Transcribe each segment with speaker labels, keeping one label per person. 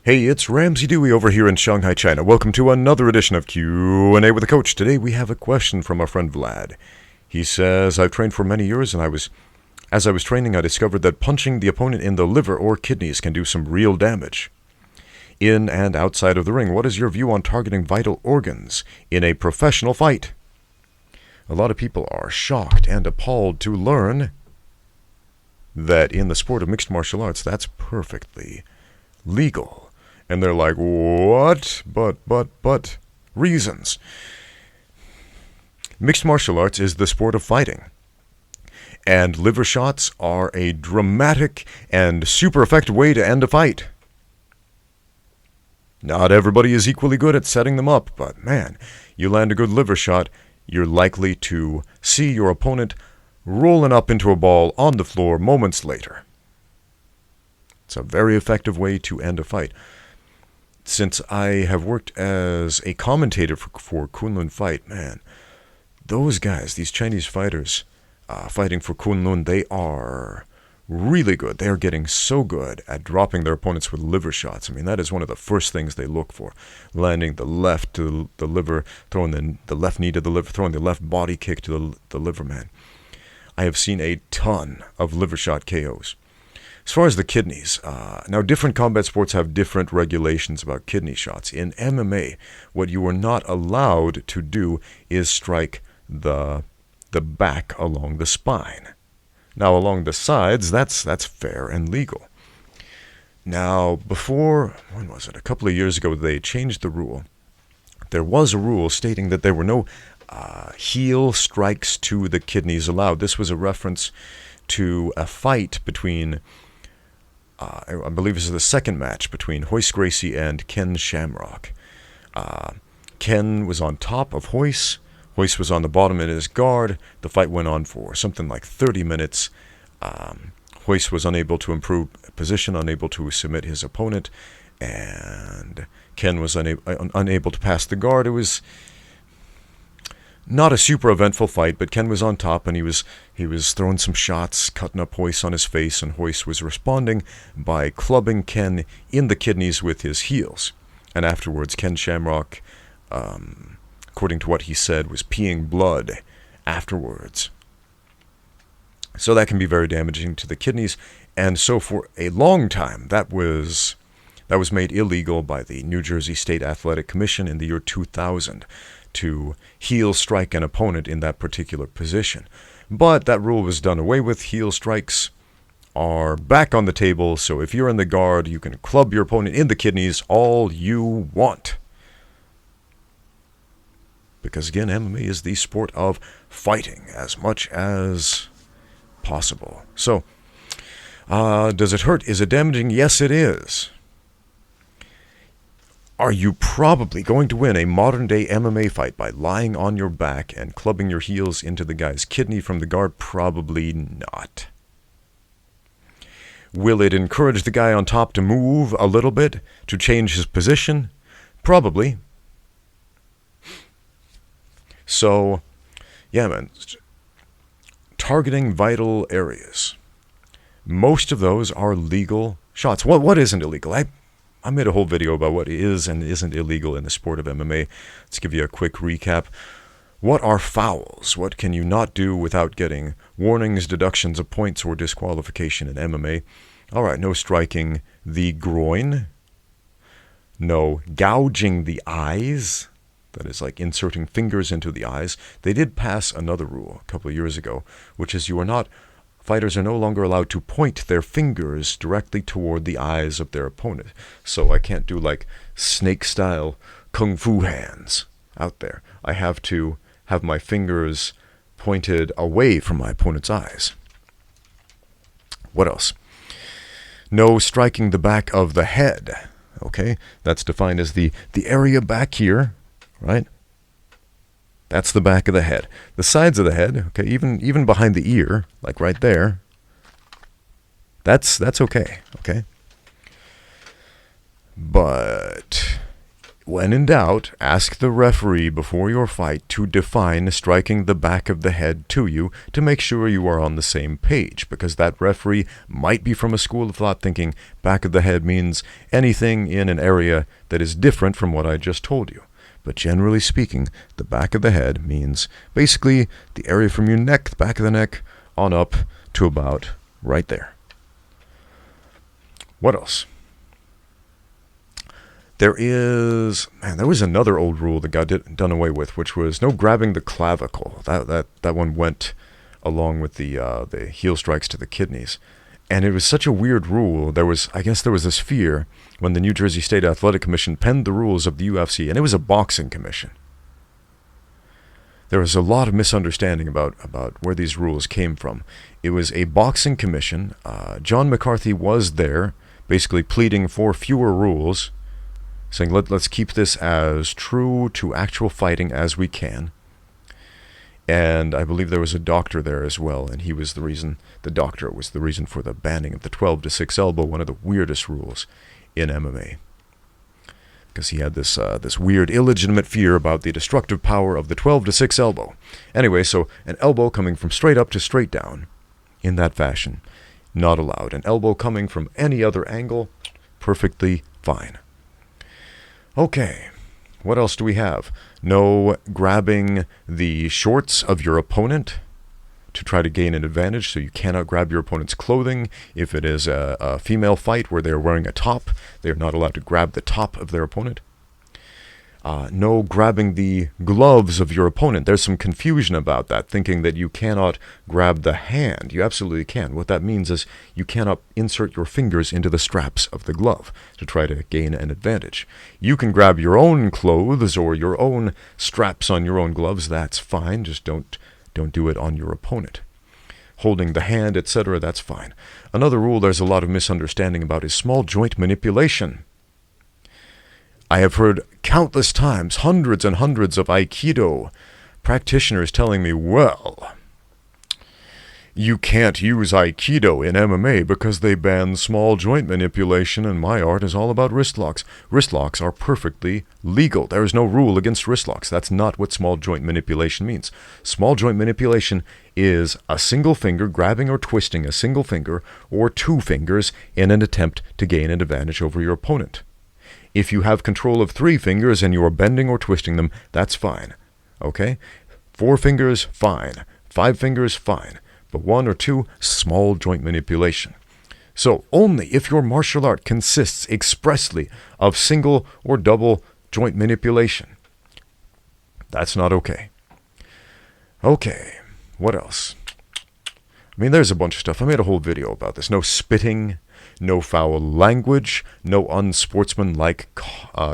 Speaker 1: Hey, it's Ramsey Dewey over here in Shanghai, China. Welcome to another edition of Q&A with the Coach. Today we have a question from our friend Vlad. He says, I've trained for many years and as I was training, I discovered that punching the opponent in the liver or kidneys can do some real damage. In and outside of the ring, what is your view on targeting vital organs in a professional fight? A lot of people are shocked and appalled to learn that in the sport of mixed martial arts, that's perfectly legal. And they're like, what? But, reasons. Mixed martial arts is the sport of fighting. And liver shots are a dramatic and super effective way to end a fight. Not everybody is equally good at setting them up, but man, you land a good liver shot, you're likely to see your opponent rolling up into a ball on the floor moments later. It's a very effective way to end a fight. Since I have worked as a commentator for Kunlun Fight, man, those guys, these Chinese fighters fighting for Kunlun, they are really good. They are getting so good at dropping their opponents with liver shots. I mean, that is one of the first things they look for. Landing the left to the liver, throwing the left knee to the liver, throwing the left body kick to the liver, man. I have seen a ton of liver shot KOs. As far as the kidneys, now different combat sports have different regulations about kidney shots. In MMA, what you are not allowed to do is strike the back along the spine. Now along the sides, that's fair and legal. Now before, when was it? A couple of years ago, they changed the rule. There was a rule stating that there were no heel strikes to the kidneys allowed. This was a reference to a fight between, I believe this is the second match between Royce Gracie and Ken Shamrock. Ken was on top of Royce. Royce was on the bottom in his guard. The fight went on for something like 30 minutes. Royce was unable to improve position, unable to submit his opponent, and Ken was unable to pass the guard. It was not a super eventful fight, but Ken was on top, and he was throwing some shots, cutting up Royce on his face, and Royce was responding by clubbing Ken in the kidneys with his heels. And afterwards, Ken Shamrock, according to what he said, was peeing blood afterwards. So that can be very damaging to the kidneys, and so for a long time, that was made illegal by the New Jersey State Athletic Commission in the year 2000 to heel strike an opponent in that particular position. But that rule was done away with. Heel strikes are back on the table, so if you're in the guard, you can club your opponent in the kidneys all you want. Because again, MMA is the sport of fighting as much as possible. So, does it hurt? Is it damaging? Yes, it is. Are you probably going to win a modern-day MMA fight by lying on your back and clubbing your heels into the guy's kidney from the guard? Probably not. Will it encourage the guy on top to move a little bit, to change his position? Probably. So, yeah, man, targeting vital areas. Most of those are legal shots. What isn't illegal? I made a whole video about what is and isn't illegal in the sport of MMA. Let's give you a quick recap. What are fouls? What can you not do without getting warnings, deductions of points, or disqualification in MMA? All right, no striking the groin. No gouging the eyes. That is like inserting fingers into the eyes. They did pass another rule a couple of years ago, which is fighters are no longer allowed to point their fingers directly toward the eyes of their opponent. So I can't do like snake-style kung fu hands out there. I have to have my fingers pointed away from my opponent's eyes. What else? No striking the back of the head. Okay, that's defined as the area back here, right? That's the back of the head. The sides of the head, okay, even behind the ear, like right there, that's okay, okay? But When in doubt, ask the referee before your fight to define striking the back of the head to you to make sure you are on the same page, because that referee might be from a school of thought thinking back of the head means anything in an area that is different from what I just told you. But generally speaking, the back of the head means basically the area from your neck, the back of the neck, on up to about right there. What else? There was another old rule that got done away with, which was no grabbing the clavicle. That one went along with the heel strikes to the kidneys. And it was such a weird rule. I guess there was this fear when the New Jersey State Athletic Commission penned the rules of the UFC, and it was a boxing commission. There was a lot of misunderstanding about where these rules came from. It was a boxing commission. John McCarthy was there, basically pleading for fewer rules, saying let's keep this as true to actual fighting as we can. And I believe there was a doctor there as well, and the doctor was the reason for the banning of the 12-6 elbow, one of the weirdest rules in MMA. Because he had this weird illegitimate fear about the destructive power of the 12-6 elbow. Anyway, so an elbow coming from straight up to straight down in that fashion, not allowed. An elbow coming from any other angle, perfectly fine. Okay, what else do we have? No grabbing the shorts of your opponent to try to gain an advantage, so you cannot grab your opponent's clothing. If it is a female fight where they're wearing a top, they're not allowed to grab the top of their opponent. No grabbing the gloves of your opponent. There's some confusion about that, thinking that you cannot grab the hand. You absolutely can. What that means is you cannot insert your fingers into the straps of the glove to try to gain an advantage. You can grab your own clothes or your own straps on your own gloves. That's fine. Just don't do it on your opponent. Holding the hand, etc., that's fine. Another rule there's a lot of misunderstanding about is small joint manipulation. I have heard countless times, hundreds and hundreds of Aikido practitioners telling me, well, you can't use Aikido in MMA because they ban small joint manipulation, and my art is all about wrist locks. Wrist locks are perfectly legal. There is no rule against wrist locks. That's not what small joint manipulation means. Small joint manipulation is a single finger grabbing or twisting a single finger or two fingers in an attempt to gain an advantage over your opponent. If you have control of 3 fingers and you are bending or twisting them, that's fine. Okay? 4 fingers, fine. 5 fingers, fine. But 1 or 2, small joint manipulation. So only if your martial art consists expressly of single or double joint manipulation. That's not okay. Okay, what else? I mean, there's a bunch of stuff. I made a whole video about this. No spitting, no foul language, no unsportsmanlike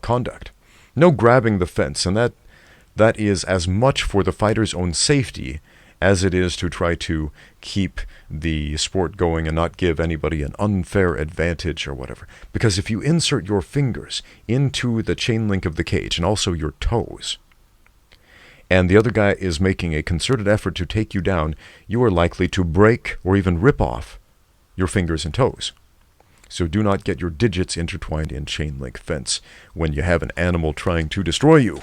Speaker 1: conduct, no grabbing the fence, and that is as much for the fighter's own safety as it is to try to keep the sport going and not give anybody an unfair advantage or whatever. Because if you insert your fingers into the chain link of the cage and also your toes, and the other guy is making a concerted effort to take you down, you are likely to break or even rip off your fingers and toes. So do not get your digits intertwined in chain link fence when you have an animal trying to destroy you.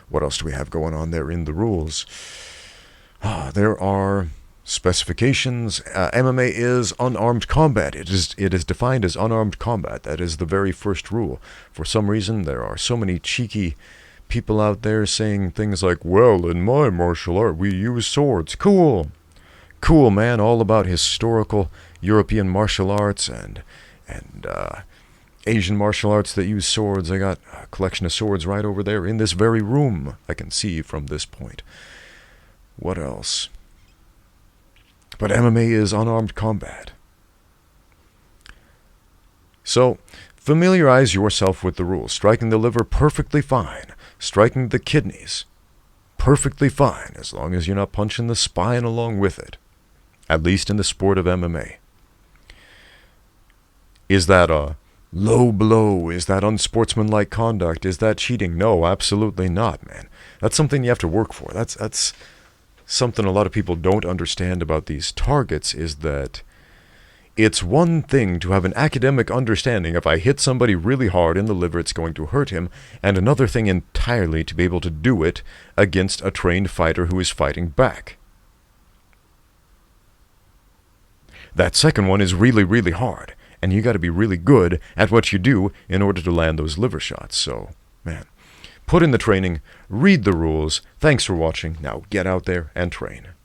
Speaker 1: What else do we have going on there in the rules? There are specifications. MMA is unarmed combat. It is defined as unarmed combat. That is the very first rule. For some reason, there are so many cheeky people out there saying things like, well, in my martial art, we use swords. Cool. Cool, man. All about historical European martial arts and Asian martial arts that use swords. I got a collection of swords right over there in this very room. I can see from this point. What else? But MMA is unarmed combat. So, familiarize yourself with the rules. Striking the liver, perfectly fine. Striking the kidneys, perfectly fine, as long as you're not punching the spine along with it. At least in the sport of MMA. Is that a low blow? Is that unsportsmanlike conduct? Is that cheating? No, absolutely not, man. That's something you have to work for. That's something a lot of people don't understand about these targets, is that It's one thing to have an academic understanding if I hit somebody really hard in the liver it's going to hurt him, and another thing entirely to be able to do it against a trained fighter who is fighting back. That second one is really, really hard, and you gotta be really good at what you do in order to land those liver shots. So, man, put in the training, read the rules. Thanks for watching. Now get out there and train.